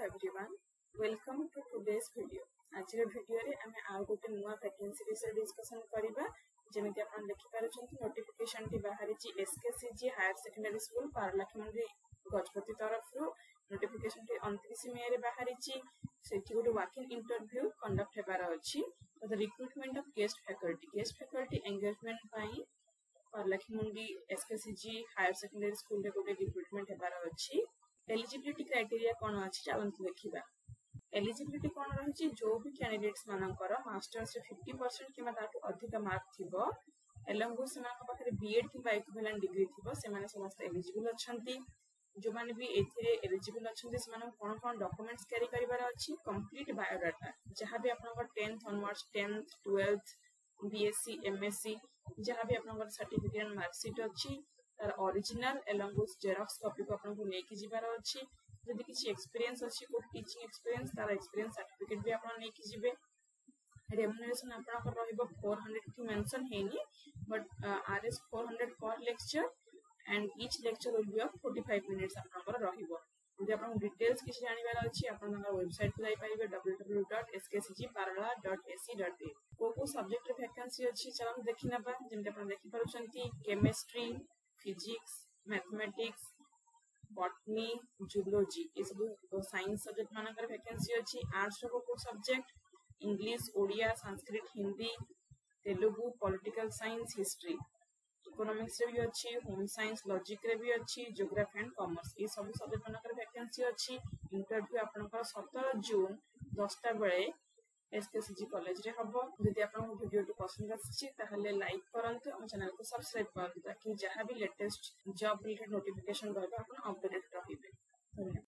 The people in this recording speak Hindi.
everyone, welcome to today's video. आज वीडियो रे आमे आउ गोटे नुआ वैकेंसी विषय डिस्कशन करिबा जेमिति आपण देखि पारुछन्ती नोटिफिकेशन टी बाहरी ची SKCG higher secondary school पारलाखमंडी Gajapati तरफ रु नोटिफिकेशन टी 29 मे रे बाहरी ची सेठी गोटे वॉक-इन इंटरव्यू कंडक्ट हेबार अछि for the recruitment of guest faculty engagement पई पारलाखमंडी एसकेसीजी हायर सेकेंडरी स्कूल रे गोटे रिक्रूटमेंट हेबार अछि। एलिजिबिलिटी क्राइटेरिया कोन अछि चलंतु देखिबा। एलिजिबिलिटी कोन रहिछि जो भी कैंडिडेट्स मानकर मास्टर्स रे 50% किबा ताटू अधिक मार्क थिबो एलंग समान पाखरे बीएड किबा इक्विवेलेंट डिग्री थिबो से माने समस्त एलिजिबल अछंती। जो माने भी एथिरे एलिजिबल अछंती से माने कोन डॉक्यूमेंट्स कैरी करिवार अछि कंप्लीट बायोडाटा जहां भी आपनकर 10th onwards 10th 12th BSc MSc जहां भी आपनकर सर्टिफिकेट मार्कशीट अछि तार ओरिजिनल एलंग जेरॉक्स कॉपी को आपन को लेके जिबार अछि। जदि किछि एक्सपीरियंस अछि को टीचिंग एक्सपीरियंस तार एक्सपीरियंस सर्टिफिकेट भी आपन लेके जिबे। रेम्युनरेशन आपन को रहइबो 400 की मेंशन हेनी बट आरएस 400 पर lecture and each lecture will be of 45 minutes आपन को रहइबो। जदि आपन डिटेल्स किछि जानिबार अछि आपन वेबसाइट पे जाई परिबे www.skcgparala.ac.in को सब्जेक्ट रे वैकेंसी अछि चलन देखिनबा जेमते आपन देखि पारुछंती chemistry physics mathematics botany zoology ये सब साइंस सब्जेक्ट मानकर वैकेंसी अछि। आर्ट्स रो को subject English Odia Sanskrit Hindi Telugu political science history economics रे भी अछि होम साइंस लॉजिक रे भी अछि ज्योग्राफी एंड कॉमर्स ये सब सब्जेक्ट मानकर वैकेंसी अछि। इंटरव्यू आपनकर 17 जून 10 टा बेले एसकेसीजी कॉलेज रे हबो। यदि आपन वीडियो टी पसंद आछि ताहले लाइक करंतु और चैनल को सब्सक्राइब करंतु ताकि जहां भी लेटेस्ट जॉब रिलेटेड नोटिफिकेशन रहबा आपन अपडेट